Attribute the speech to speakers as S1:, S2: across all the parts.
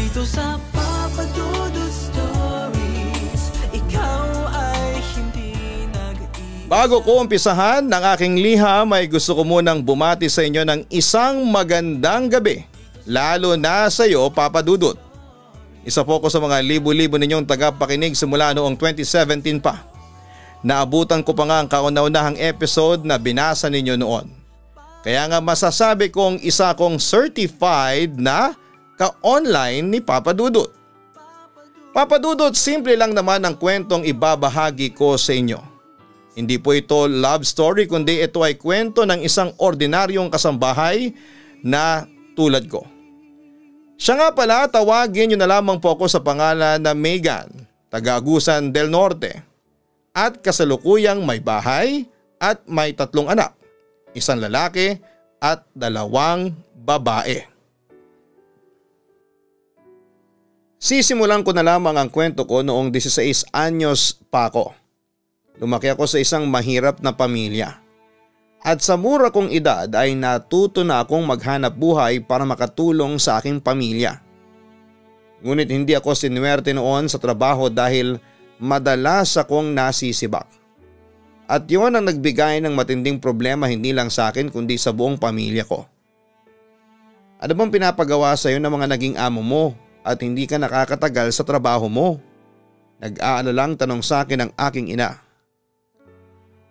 S1: Dito sa Papa Dudut Stories, ikaw ay hindi nag-iisa.
S2: Bago ko umpisahan ng aking liham ay gusto ko munang bumati sa inyo ng isang magandang gabi. Lalo na sa iyo, Papa Dudut. Isa po ko sa mga libo-libo ninyong tagapakinig simula noong 2017 pa. Naabutan ko pa nga ang kauna-unahang episode na binasa ninyo noon. Kaya nga masasabi kong isa kong certified na ka-online ni Papa Dudut. Papa Dudut, simple lang naman ang kwentong ibabahagi ko sa inyo. Hindi po ito love story kundi ito ay kwento ng isang ordinaryong kasambahay na tulad ko. Siya nga pala, tawagin niyo na lamang po ako sa pangalan na Megan, taga Agusan del Norte. At kasalukuyang may bahay at may 3 anak, isang lalaki at 2 babae. Sisimulan ko na lamang ang kwento ko noong 16 anyos pa ako. Lumaki ako sa isang mahirap na pamilya. At sa mura kong edad ay natuto na akong maghanap buhay para makatulong sa aking pamilya. Ngunit hindi ako sinuwerte noon sa trabaho dahil madalas akong nasisibak. At yun ang nagbigay ng matinding problema hindi lang sa akin kundi sa buong pamilya ko. Ano bang pinapagawa sa iyo ng mga naging amo mo? At hindi ka nakakatagal sa trabaho mo? Nag-aano lang tanong sa akin ng aking ina.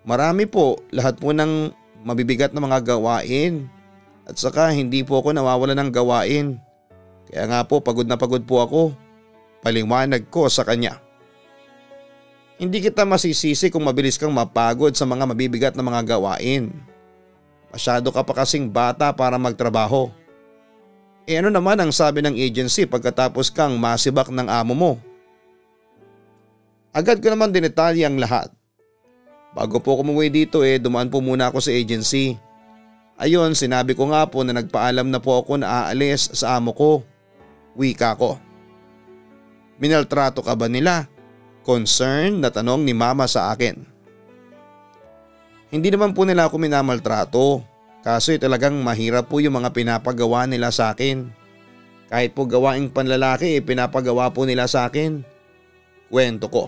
S2: Marami po, lahat po ng mabibigat na mga gawain. At saka hindi po ako nawawala ng gawain. Kaya nga po pagod na pagod po ako. Paliwanag ko sa kanya. Hindi kita masisisi kung mabilis kang mapagod sa mga mabibigat na mga gawain. Masyado ka pa kasing bata para magtrabaho. Ano naman ang sabi ng agency pagkatapos kang masibak ng amo mo? Agad ko naman dinetalye ang lahat. Bago po ako umuwi dito dumaan po muna ako sa agency. Ayun, sinabi ko nga po na nagpaalam na po ako na aalis sa amo ko. Wika ko. Minaltrato ka ba nila? Concern na tanong ni mama sa akin. Hindi naman po nila ako minamaltrato. Kaso talagang mahirap po yung mga pinapagawa nila sa akin. Kahit po gawaing panlalaki pinapagawa po nila sa akin. Kwento ko.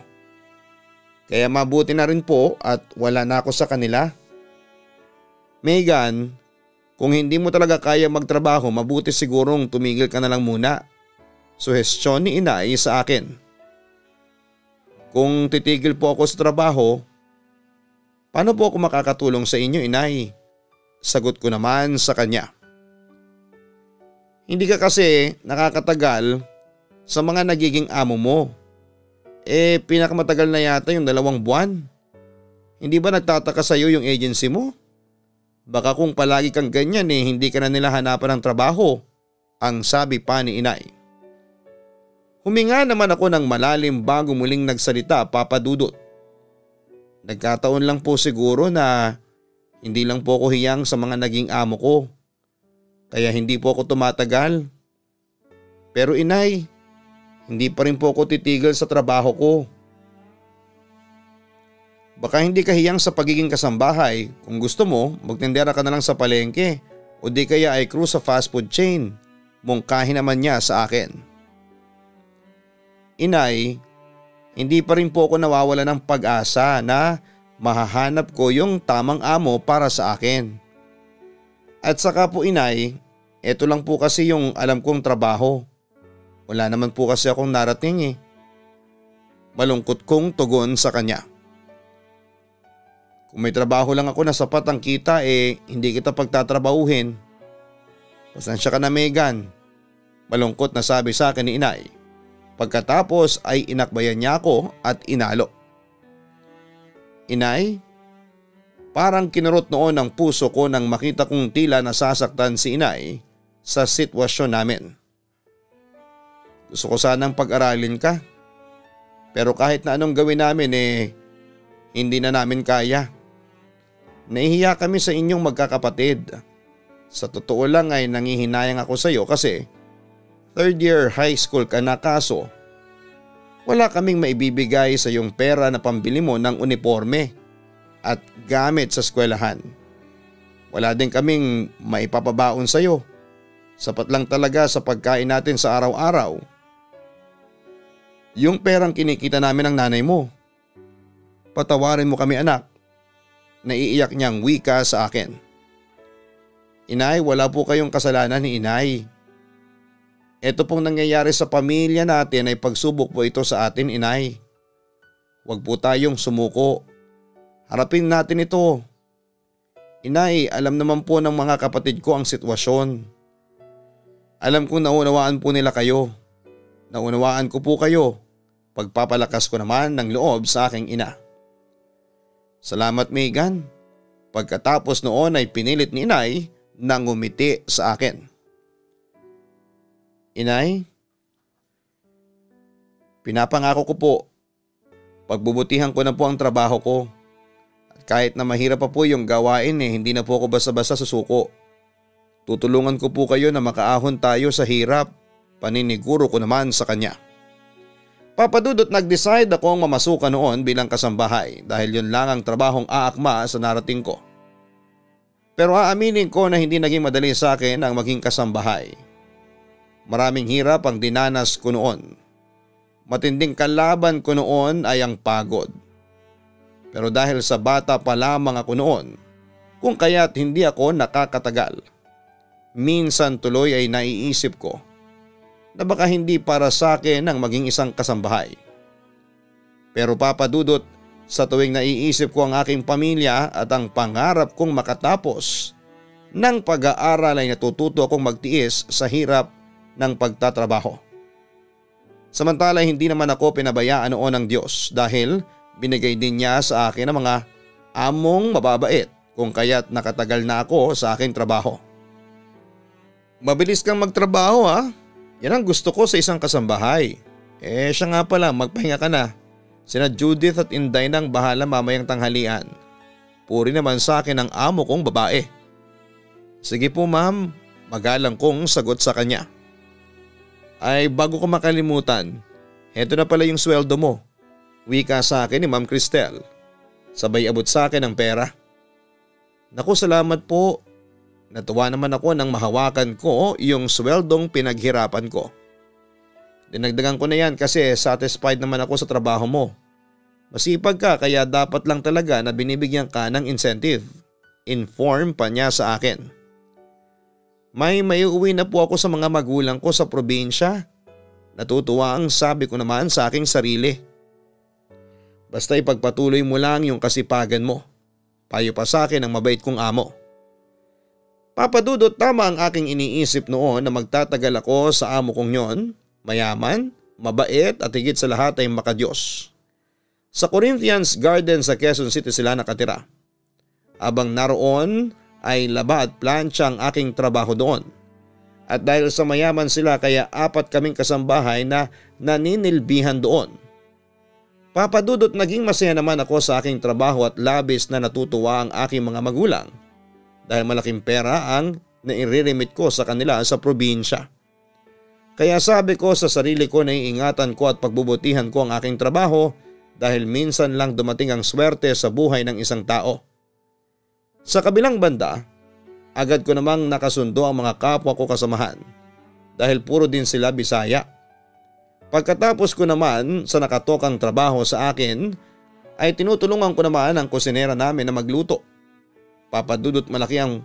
S2: Kaya mabuti na rin po at wala na ako sa kanila. Megan, kung hindi mo talaga kaya magtrabaho mabuti sigurong tumigil ka na lang muna. Suhestyon ni inay sa akin. Kung titigil po ako sa trabaho, paano po ako makakatulong sa inyo, inay? Sagot ko naman sa kanya. Hindi ka kasi nakakatagal sa mga nagiging amo mo. Pinakamatagal na yata yung 2 buwan. Hindi ba nagtataka sa iyo yung agency mo? Baka kung palagi kang ganyan hindi ka na nila hanapan ng trabaho, ang sabi pa ni inay. Huminga naman ako ng malalim bago muling nagsalita, Papa Dudut. Nagkataon lang po siguro na hindi lang po ako hiyang sa mga naging amo ko. Kaya hindi po ako tumatagal. Pero inay, hindi pa rin po ako titigil sa trabaho ko. Baka hindi ka hiyang sa pagiging kasambahay. Kung gusto mo, magtindera ka na lang sa palengke o di kaya ay crew sa fast food chain. Mungkahin naman niya sa akin. Inay, hindi pa rin po ako nawawala ng pag-asa na mahahanap ko yung tamang amo para sa akin. At saka po inay, eto lang po kasi yung alam kong trabaho. Wala naman po kasi akong narating Malungkot kong tugon sa kanya. Kung may trabaho lang ako na sapat ang kita hindi kita pagtatrabahuhin. Pasensya ka na Megan. Malungkot na sabi sa akin ni inay. Pagkatapos ay inakbayan niya ako at inalo. Inay, parang kinurot noon ang puso ko nang makita kong tila nasasaktan si inay sa sitwasyon namin. Gusto ko sanang pag-aralin ka. Pero kahit na anong gawin namin hindi na namin kaya. Nahihiya kami sa inyong magkakapatid. Sa totoo lang ay nangihinayang ako sa iyo kasi 3rd year high school ka na kaso wala kaming maibibigay sa iyong pera na pambili mo ng uniforme at gamit sa eskwelahan. Wala din kaming maipapabaon sa iyo. Sapat lang talaga sa pagkain natin sa araw-araw Yung perang kinikita namin ng nanay mo. Patawarin mo kami anak. Naiiyak niyang wika sa akin. Inay, wala po kayong kasalanan ni inay. Ito pong nangyayari sa pamilya natin ay pagsubok po ito sa atin, inay. Huwag po tayong sumuko. Harapin natin ito. Inay, alam naman po ng mga kapatid ko ang sitwasyon. Alam kong naunawaan po nila kayo. Naunawaan ko po kayo. Pagpapalakas ko naman ng loob sa aking ina. Salamat, Megan. Pagkatapos noon ay pinilit ni inay na ngumiti sa akin. Inay, pinapangako ko po, pagbubutihan ko na po ang trabaho ko. At kahit na mahirap pa po yung gawain hindi na po ako basta-basta susuko. Tutulungan ko po kayo na makaahon tayo sa hirap, paniniguro ko naman sa kanya. Papa Dudut, nag-decide akong mamasukan noon bilang kasambahay dahil yun lang ang trabahong aakma sa narating ko. Pero aaminin ko na hindi naging madali sa akin ang maging kasambahay. Maraming hirap ang dinanas ko noon. Matinding kalaban ko noon ay ang pagod. Pero dahil sa bata pa lamang ako noon, kung kaya't hindi ako nakakatagal, minsan tuloy ay naiisip ko na baka hindi para sa akin ang maging isang kasambahay. Pero Papa Dudut, sa tuwing naiisip ko ang aking pamilya at ang pangarap kong makatapos ng pag-aaral ay natututo akong magtiis sa hirap ng pagtatrabaho. Samantala hindi naman ako pinabayaan noon ng Diyos dahil binigay din niya sa akin ang mga among mababait kung kaya't nakatagal na ako sa aking trabaho. Mabilis kang magtrabaho ha? Yan ang gusto ko sa isang kasambahay. Siya nga pala, magpahinga ka na. Sina Judith at Inday nang bahala mamayang tanghalian. Puri naman sa akin ang amo kong babae. Sige po ma'am, magalang kong sagot sa kanya. Ay bago ko makalimutan, heto na pala yung sweldo mo. Wika sa akin ni Ma'am Cristel. Sabay abot sa akin ang pera. Naku, salamat po. Natuwa naman ako nang mahawakan ko yung sweldong pinaghirapan ko. Dinagdagan ko na yan kasi satisfied naman ako sa trabaho mo. Masipag ka kaya dapat lang talaga na binibigyan ka ng incentive. Inform pa niya sa akin. May maiuwi na po ako sa mga magulang ko sa probinsya. Natutuwa ang sabi ko naman sa aking sarili. Basta ipagpatuloy mo lang yung kasipagan mo. Payo pa sa akin ang mabait kong amo. Papa Dudut, tama ang aking iniisip noon na magtatagal ako sa amo kong yon. Mayaman, mabait at higit sa lahat ay makadiyos. Sa Corinthians Garden sa Quezon City sila nakatira. Habang naroon ay laba at plancha ang aking trabaho doon. At dahil sa mayaman sila kaya 4 kaming kasambahay na naninilbihan doon. Papa Dudut, naging masaya naman ako sa aking trabaho at labis na natutuwa ang aking mga magulang. Dahil malaking pera ang nairirimit ko sa kanila sa probinsya. Kaya sabi ko sa sarili ko na iingatan ko at pagbubutihan ko ang aking trabaho dahil minsan lang dumating ang swerte sa buhay ng isang tao. Sa kabilang banda, agad ko namang nakasundo ang mga kapwa ko kasamahan dahil puro din sila Bisaya. Pagkatapos ko naman sa nakatokang trabaho sa akin ay tinutulungan ko naman ang kusinera namin na magluto. Papa Dudut, malaki ang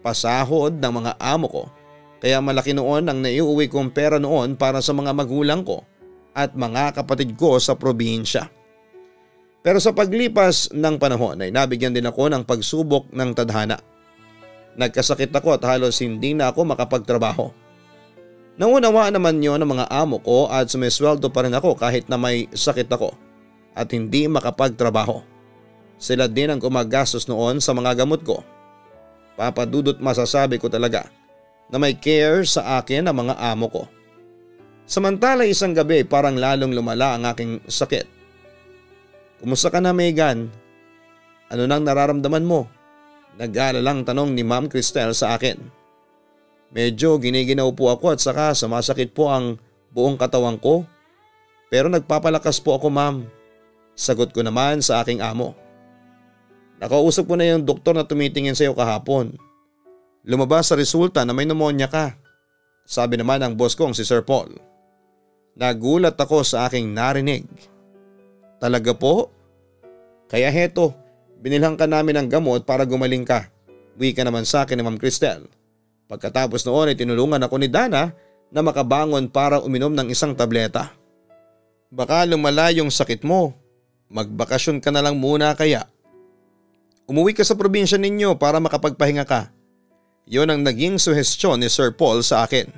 S2: pasahod ng mga amo ko kaya malaki noon ang naiuwi kong pera noon para sa mga magulang ko at mga kapatid ko sa probinsya. Pero sa paglipas ng panahon ay nabigyan din ako ng pagsubok ng tadhana. Nagkasakit ako at halos hindi na ako makapagtrabaho. Naunawa naman yon ng mga amo ko at sumisweldo pa rin ako kahit na may sakit ako at hindi makapagtrabaho. Sila din ang gumagastos noon sa mga gamot ko. Papa Dudut, masasabi ko talaga na may care sa akin ang mga amo ko. Samantala isang gabi parang lalong lumala ang aking sakit. Kumusta ka na, Megan? Ano nang nararamdaman mo? Nag-aalalang tanong ni Ma'am Cristel sa akin. Medyo giniginaw po ako at saka sumasakit po ang buong katawan ko. Pero nagpapalakas po ako, ma'am. Sagot ko naman sa aking amo. Nakausap ko na yung doktor na tumitingin sa iyo kahapon. Lumabas sa resulta na may pneumonia ka. Sabi naman ng boss kong si Sir Paul. Nagulat ako sa aking narinig. Talaga po? Kaya heto, binilhan ka namin ng gamot para gumaling ka. Wika naman sa akin ni Ma'am Cristel. Pagkatapos noon ay tinulungan ako ni Dana na makabangon para uminom ng isang tableta. Baka lumala yung sakit mo. Magbakasyon ka na lang muna kaya. Umuwi ka sa probinsya ninyo para makapagpahinga ka. Yon ang naging suhestyon ni Sir Paul sa akin.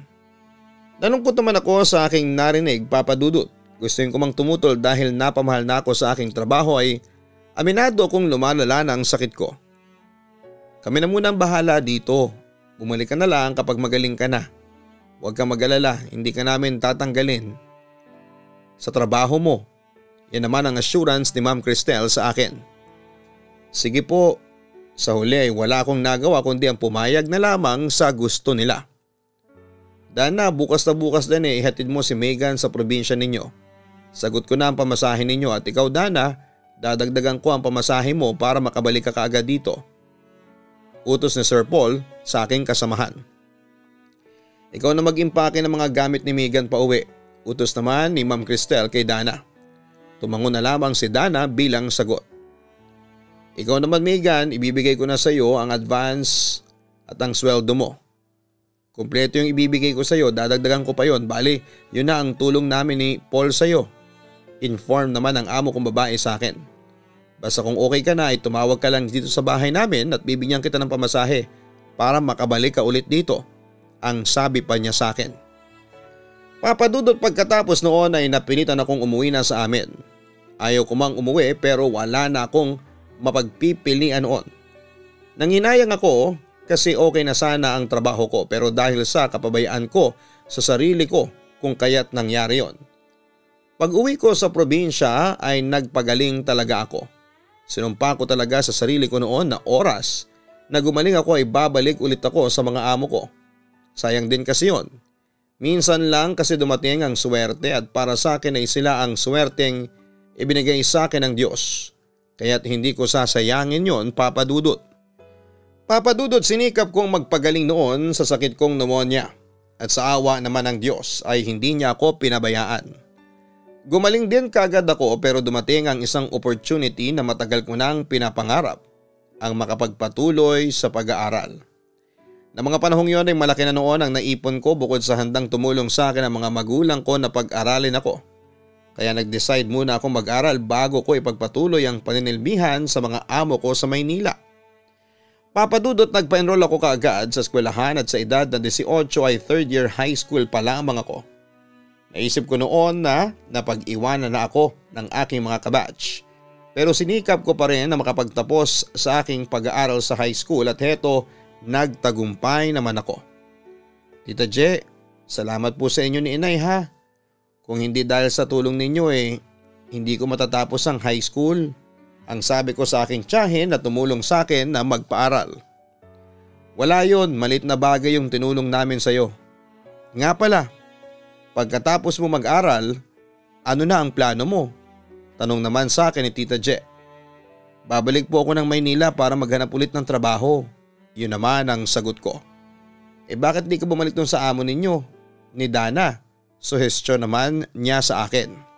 S2: Nalungkot naman ako sa aking narinig, Papa Dudut. Gustuin ko mang tumutol dahil napamahal na ako sa aking trabaho ay aminado akong lumalala na ang sakit ko. Kami na muna ang bahala dito. Bumalik ka na lang kapag magaling ka na. Huwag kang mag-alala, hindi ka namin tatanggalin sa trabaho mo. Yan naman ang assurance ni Ma'am Cristel sa akin. Sige po, sa huli ay wala akong nagawa kundi ang pumayag na lamang sa gusto nila. Dana, bukas na bukas din ihatid mo si Megan sa probinsya ninyo. Sagot ko na ang pamasahe ninyo at ikaw Dana, dadagdagan ko ang pamasahe mo para makabalik ka kaagad dito. Utos ni Sir Paul sa aking kasamahan. Ikaw na mag-impake ng mga gamit ni Megan pa uwi. Utos naman ni Ma'am Cristel kay Dana. Tumango na lamang si Dana bilang sagot. Ikaw naman Megan, ibibigay ko na sa iyo ang advance at ang sweldo mo. Kumpleto yung ibibigay ko sa iyo, dadagdagan ko pa yon. Bali, yun na ang tulong namin ni Paul sa iyo. Inform naman ang amo kong babae sa akin. Basta kung okay ka na ay tumawag ka lang dito sa bahay namin at bibigyan kita ng pamasahe para makabalik ka ulit dito. Ang sabi pa niya sa akin. Papadudot pagkatapos noon ay napilitan akong umuwi na sa amin. Ayaw ko mang umuwi pero wala na akong mapagpipilian noon. Nanginayang ako kasi okay na sana ang trabaho ko pero dahil sa kapabayaan ko sa sarili ko kung kaya't nangyari yon. Pag uwi ko sa probinsya ay nagpagaling talaga ako. Sinumpa ko talaga sa sarili ko noon na oras na gumaling ako ay babalik ulit ako sa mga amo ko. Sayang din kasi yon. Minsan lang kasi dumating ang swerte at para sa akin ay sila ang swerteng ibinigay sa akin ng Diyos. Kaya't hindi ko sasayangin yon, Papa Dudut. Papa Dudut, sinikap kong magpagaling noon sa sakit kong pneumonia at sa awa naman ng Diyos ay hindi niya ako pinabayaan. Gumaling din kagad ako pero dumating ang isang opportunity na matagal ko nang pinapangarap, ang makapagpatuloy sa pag-aaral. Na mga panahong yon ay malaki na noon ang naipon ko bukod sa handang tumulong sa akin ang mga magulang ko na pag-aralin ako. Kaya nag-decide muna akong mag-aral bago ko ipagpatuloy ang paninilbihan sa mga amo ko sa Maynila. Papadudot, nagpa-enroll ako kaagad sa eskwelahan at sa edad na 18 ay third year high school pa lamang ako. Naisip ko noon na napag-iwanan na ako ng aking mga kabatch. Pero sinikap ko pa rin na makapagtapos sa aking pag-aaral sa high school at heto nagtagumpay naman ako. Tita Je, salamat po sa inyo ni Inay ha. Kung hindi dahil sa tulong ninyo hindi ko matatapos ang high school. Ang sabi ko sa aking tiyahin na tumulong sa akin na magpaaral. Wala yon, maliit na bagay yung tinulong namin sa iyo. Nga pala, pagkatapos mo mag-aral, ano na ang plano mo? Tanong naman sa akin ni Tita Je. Babalik po ako ng Maynila para maghanap ulit ng trabaho. Yun naman ang sagot ko. Bakit di ka bumalik dun sa amo ninyo? Ni Dana. Suhestyon naman niya sa akin.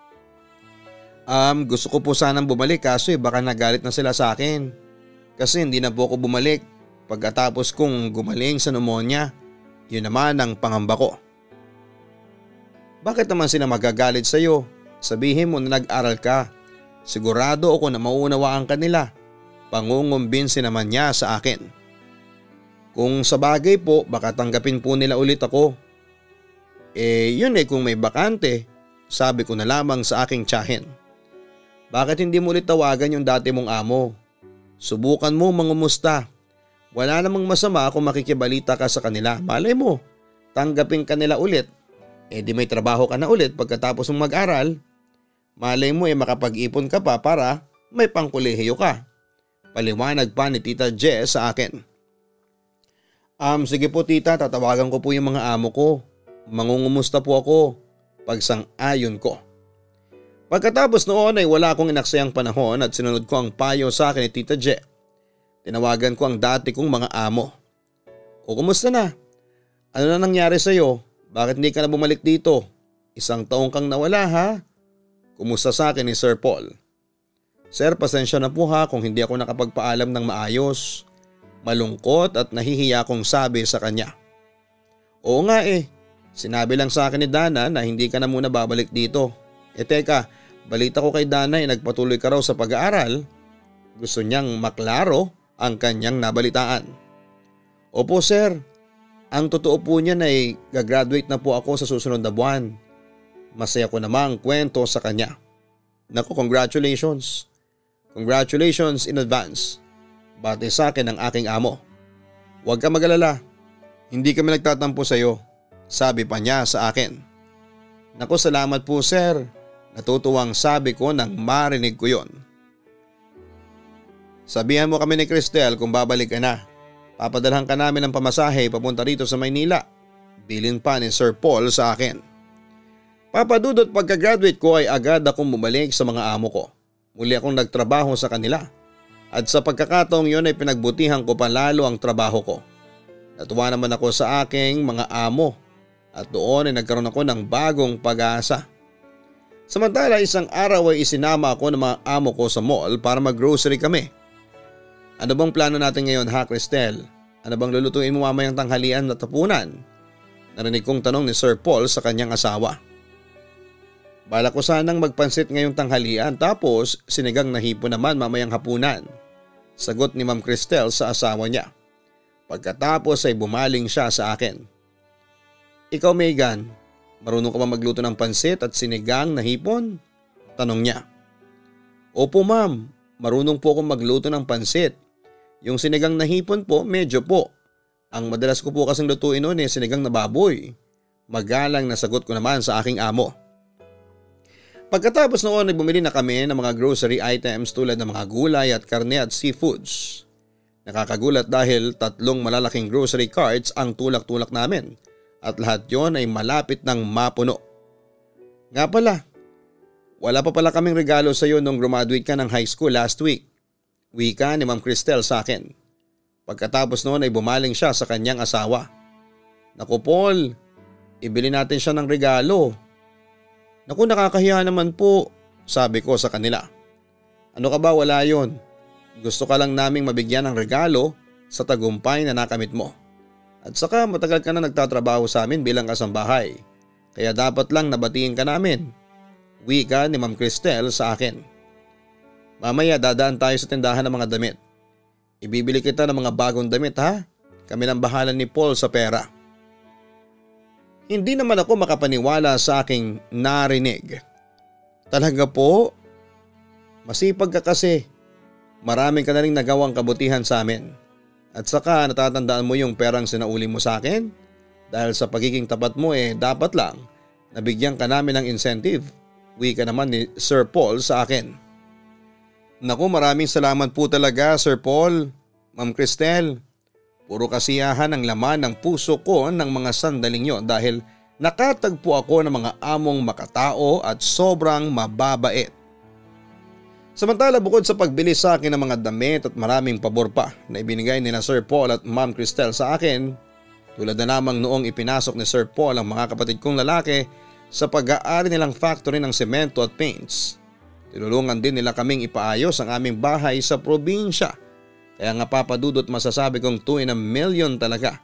S2: Gusto ko po sanang bumalik kaso baka nagalit na sila sa akin. Kasi hindi na po ako bumalik pagkatapos kong gumaling sa pneumonia. Yun naman ang pangamba ko. Bakit naman sila magagalit sa iyo? Sabihin mo na nag-aral ka. Sigurado ako na mauunawaan ka nila. Pangungumbinsi naman niya sa akin. Kung sa bagay po, baka tanggapin po nila ulit ako. Yun kung may bakante, sabi ko na lamang sa aking tiyahin. Bakit hindi mo ulit tawagan yung dati mong amo? Subukan mo mangumusta. Wala namang masama kung makikibalita ka sa kanila. Malay mo, tanggapin ka nila ulit. Di may trabaho ka na ulit pagkatapos mong mag-aral. Malay mo makapag-ipon ka pa para may pangkolehiyo ka. Paliwanag pa ni Tita Je sa akin. Sige po tita, tatawagan ko po yung mga amo ko. Mangungumusta po ako. Pagsang-ayon ko. Pagkatapos noon ay wala akong inaksayang panahon at sinunod ko ang payo sa akin ni Tita Je. Tinawagan ko ang dati kong mga amo. O kumusta na? Ano na nangyari sa iyo? Bakit hindi ka na bumalik dito? Isang taong kang nawala ha? Kumusta sa akin ni Sir Paul? Sir, pasensya na po ha kung hindi ako nakapagpaalam ng maayos. Malungkot at nahihiya kong sabi sa kanya. Oo nga sinabi lang sa akin ni Dana na hindi ka na muna babalik dito. Teka, balita ko kay Dana nagpatuloy ka raw sa pag-aaral. Gusto niyang maklaro ang kanyang nabalitaan. Opo sir, ang totoo po niyan ay gagraduate na po ako sa susunod na buwan. Masaya ko namang kwento sa kanya. Naku, congratulations. Congratulations in advance. Bati sa akin ng aking amo. Huwag ka mag-alala. Hindi kami nagtatampo sa iyo. Sabi pa niya sa akin. Naku, salamat po sir. Natutuwang sabi ko nang marinig ko yon. Sabihan mo kami ni Cristel kung babalik ka na. Papadalhan ka namin ng pamasahe papunta rito sa Maynila. Bilin pa ni Sir Paul sa akin. Papadudot pagka-graduate ko ay agad akong bumalik sa mga amo ko. Muli akong nagtrabaho sa kanila. At sa pagkakataong yon ay pinagbutihan ko pa lalo ang trabaho ko. Natuwa naman ako sa aking mga amo. At doon ay nagkaroon ako ng bagong pag-asa. Samantala isang araw ay isinama ako ng mga amo ko sa mall para mag-grocery kami. Ano bang plano natin ngayon ha Cristel? Ano bang lulutuin mo mamayang tanghalian at tapunan? Narinig kong tanong ni Sir Paul sa kanyang asawa. Bala ko sanang magpansit ngayong tanghalian tapos sinigang na hipon naman mamayang hapunan. Sagot ni Ma'am Cristel sa asawa niya. Pagkatapos ay bumaling siya sa akin. Ikaw Megan, marunong ka ba magluto ng pansit at sinigang na hipon? Tanong niya. Opo ma'am, marunong po akong magluto ng pansit. Yung sinigang na hipon po, medyo po. Ang madalas ko po kasing lutuin noon sinigang na baboy. Magalang na sagot ko naman sa aking amo. Pagkatapos noon ay bumili na kami ng mga grocery items tulad ng mga gulay at karne at seafoods. Nakakagulat dahil 3 malalaking grocery carts ang tulak-tulak namin at lahat yon ay malapit ng mapuno. Nga pala, wala pa pala kaming regalo sa iyo nung graduate ka ng high school last week. Wika ni Ma'am Cristel sa akin. Pagkatapos noon ay bumaling siya sa kanyang asawa. Naku Paul, ibili natin siya ng regalo. Naku, nakakahiya naman po, sabi ko sa kanila. Ano ka ba, wala yon. Gusto ka lang naming mabigyan ng regalo sa tagumpay na nakamit mo. At saka matagal ka na nagtatrabaho sa amin bilang kasambahay. Kaya dapat lang nabatiin ka namin. Wika ni Ma'am Cristel sa akin. Mamaya dadaan tayo sa tindahan ng mga damit. Ibibili kita ng mga bagong damit ha. Kami nang bahala ni Paul sa pera. Hindi naman ako makapaniwala sa aking narinig. Talaga po? Masipag ka kasi. Maraming ka na rin nagawang kabutihan sa amin. At saka natatandaan mo yung perang sinauli mo sa akin? Dahil sa pagiging tapat mo dapat lang nabigyan ka namin ng incentive. Wika naman ni Sir Paul sa akin. Naku, maraming salamat po talaga Sir Paul, Ma'am Cristel. Puro kasiyahan ang laman ng puso ko ng mga sandaling yon dahil nakatagpo ako ng mga among makatao at sobrang mababait. Samantala bukod sa pagbili sa akin ng mga damit at maraming pabor pa na ibinigay ni na Sir Paul at Ma'am Cristel sa akin, tulad na namang noong ipinasok ni Sir Paul ang mga kapatid kong lalaki sa pag-aari nilang factory ng semento at paints. Tinulungan din nila kaming ipaayos ang aming bahay sa probinsya. Kaya nga papadudot masasabi kong 2 in a million talaga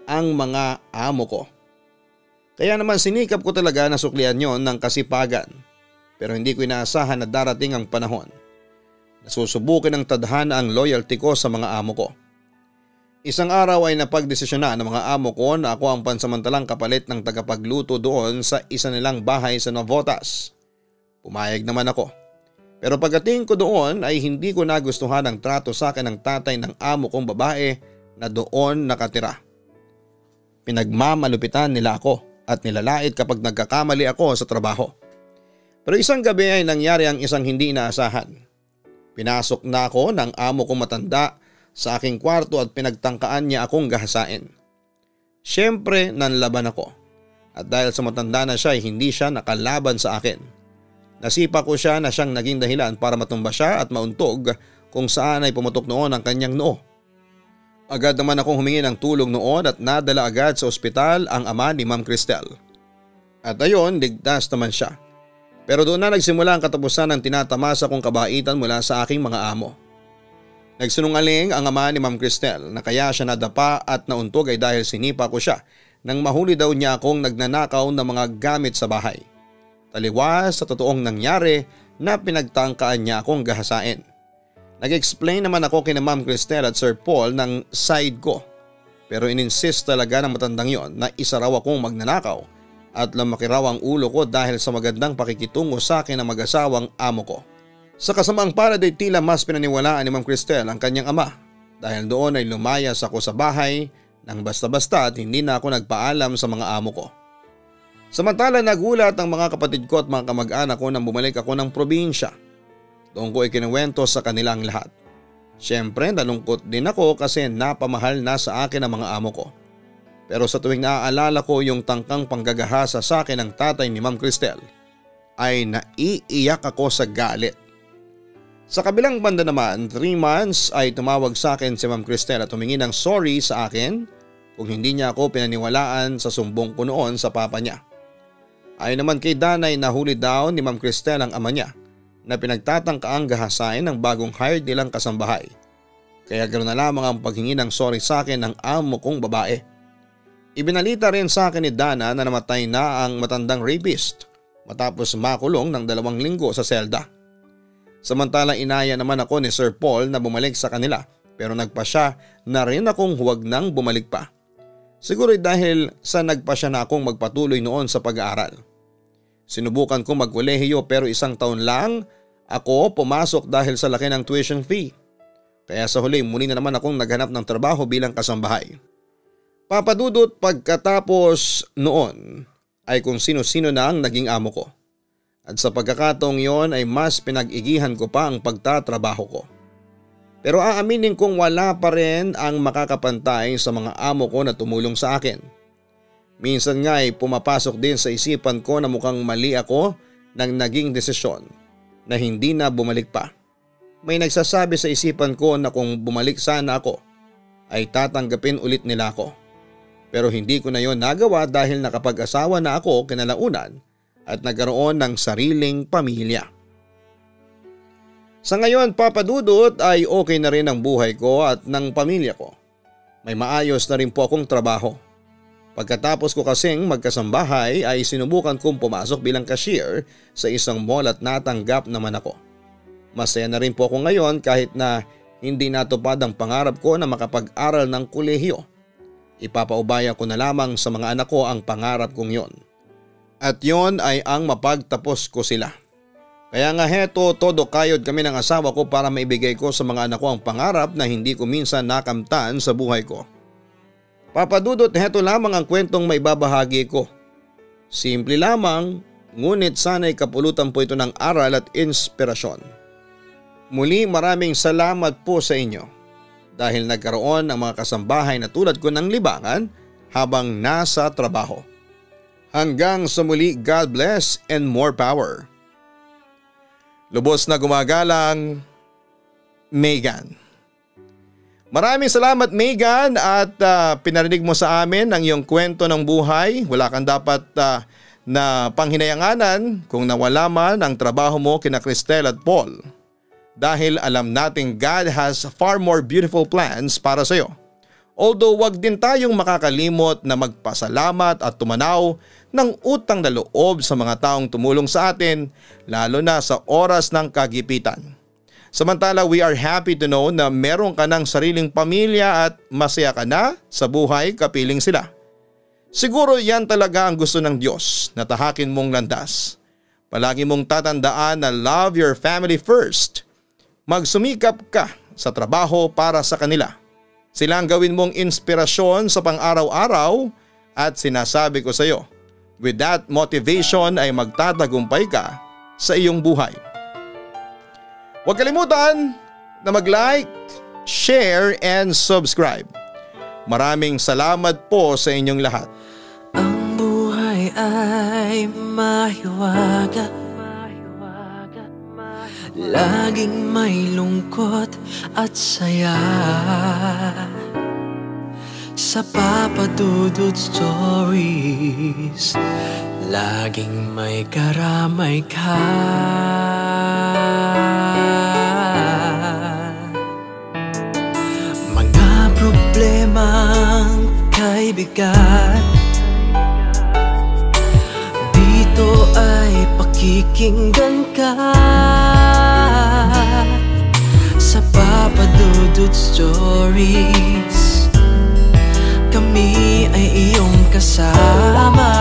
S2: ang mga amo ko. Kaya naman sinikap ko talaga na suklian yon ng kasipagan. Pero hindi ko inaasahan na darating ang panahon. Nasusubukin ng tadhana ang loyalty ko sa mga amo ko. Isang araw ay napagdesisyonan ng mga amo ko na ako ang pansamantalang kapalit ng tagapagluto doon sa isa nilang bahay sa Navotas. Pumayag naman ako. Pero pagdating ko doon ay hindi ko nagustuhan ang trato sa akin ng tatay ng amo kong babae na doon nakatira. Pinagmamalupitan nila ako at nilalait kapag nagkakamali ako sa trabaho. Pero isang gabi ay nangyari ang isang hindi inaasahan. Pinasok na ako ng amo kong matanda sa aking kwarto at pinagtangkaan niya akong gahasain. Siyempre nanlaban ako at dahil sa matanda na siya ay hindi siya nakalaban sa akin. Nasipa ko siya na siyang naging dahilan para matumba siya at mauntog kung saan ay pumutok noon ang kanyang noo. Agad naman akong humingi ng tulong noon at nadala agad sa ospital ang ama ni Ma'am Cristel. At ayon, ligtas naman siya. Pero doon na nagsimula ang katapusan ng tinatamasa kong kabaitan mula sa aking mga amo. Nagsinungaling ang ama ni Ma'am Cristel na kaya siya nadapa at nauntog ay dahil sinipa ko siya nang mahuli daw niya akong nagnanakaw ng mga gamit sa bahay. Taliwas sa totoong nangyari na pinagtangkaan niya akong gahasain. Nag-explain naman ako kina Ma'am Cristel at Sir Paul ng side ko. Pero ininsist talaga ng matandang yon na isa raw akong magnanakaw at lumaki raw ang ulo ko dahil sa magandang pakikitungo sa akin ng mag-asawang amo ko. Sa kasamaang palad ay tila mas pinaniwalaan ni Ma'am Cristel ang kanyang ama dahil doon ay lumayas ako sa bahay nang basta-basta at hindi na ako nagpaalam sa mga amo ko. Samantala nagulat ang mga kapatid ko at mga kamag-anak ko nang bumalik ako ng probinsya. Doon ko ikinuwento sa kanilang lahat. Siyempre nalungkot din ako kasi napamahal na sa akin ang mga amo ko. Pero sa tuwing naaalala ko yung tangkang panggagahasa sa akin ng tatay ni Ma'am Cristel, ay naiiyak ako sa galit. Sa kabilang banda naman, 3 months ay tumawag sa akin si Ma'am Cristel at humingi ng sorry sa akin kung hindi niya ako pinaniwalaan sa sumbong ko noon sa papa niya. Ayon naman kay Danay, nahuli daw ni Ma'am Cristel ang ama niya na pinagtatangkaang gahasain ng bagong hired nilang kasambahay. Kaya ganoon na lamang ang paghingi ng sorry sa akin ng amo kong babae. Ibinalita rin sa akin ni Dana na namatay na ang matandang rapist matapos makulong ng 2 linggo sa selda. Samantalang inaya naman ako ni Sir Paul na bumalik sa kanila pero nagpasya na rin akong huwag nang bumalik pa. Siguro dahil sa nagpasya na akong magpatuloy noon sa pag-aaral. Sinubukan ko magkolehiyo pero 1 taon lang ako pumasok dahil sa laki ng tuition fee. Kaya sa huli muli na naman akong naghanap ng trabaho bilang kasambahay. Papadudot pagkatapos noon ay kung sino-sino na ang naging amo ko. At sa pagkakataong yon ay mas pinag-igihan ko pa ang pagtatrabaho ko. Pero aaminin kong wala pa rin ang makakapantay sa mga amo ko na tumulong sa akin. Minsan nga ay pumapasok din sa isipan ko na mukhang mali ako nang naging desisyon na hindi na bumalik pa. May nagsasabi sa isipan ko na kung bumalik sana ako ay tatanggapin ulit nila ako. Pero hindi ko na yon nagawa dahil nakapag-asawa na ako kinalaunan at nagkaroon ng sariling pamilya. Sa ngayon, papadudot ay okay na rin ang buhay ko at ng pamilya ko. May maayos na rin po akong trabaho. Pagkatapos ko kasing magkasambahay ay sinubukan kong pumasok bilang cashier sa isang mall at natanggap naman ako. Masaya na rin po ako ngayon kahit na hindi natupad ang pangarap ko na makapag-aral ng kolehiyo. Ipapaubaya ko na lamang sa mga anak ko ang pangarap kong yon. At yon ay ang mapagtapos ko sila. Kaya nga heto, todo kayod kami ng asawa ko para maibigay ko sa mga anak ko ang pangarap na hindi ko minsan nakamtan sa buhay ko. Papadudot, heto lamang ang kwentong may babahagi ko. Simple lamang, ngunit sana'y kapulutan po ito ng aral at inspirasyon. Muli maraming salamat po sa inyo dahil nagkaroon ng mga kasambahay na tulad ko ng libangan habang nasa trabaho. Hanggang sa muli, God bless and more power. Lubos na gumagalang, Megan. Maraming salamat Megan at pinarinig mo sa amin ang iyong kwento ng buhay. Wala kang dapat na panghinayanganan kung nawala man ang trabaho mo kina Cristel at Paul. Dahil alam nating God has far more beautiful plans para sa iyo. Although wag din tayong makakalimot na magpasalamat at tumanaw ng utang na loob sa mga taong tumulong sa atin lalo na sa oras ng kagipitan. Samantala we are happy to know na meron ka ng sariling pamilya at masaya ka na sa buhay kapiling sila. Siguro yan talaga ang gusto ng Diyos na tahakin mong landas. Palagi mong tatandaan na love your family first. Magsumikap ka sa trabaho para sa kanila. Sila ang gawin mong inspirasyon sa pang-araw-araw at sinasabi ko sa iyo, with that motivation ay magtatagumpay ka sa iyong buhay. Huwag kalimutan na mag-like, share and subscribe. Maraming salamat po sa inyong lahat.
S1: Ang buhay ay mahiwaga, laging may lungkot at saya. Sa Papa Dudut Stories, laging may karamay ka. Mga problemang kay bigat, dito ay pakikinggan ka. Sa Papa Dudut Stories, kami ay iyong kasama.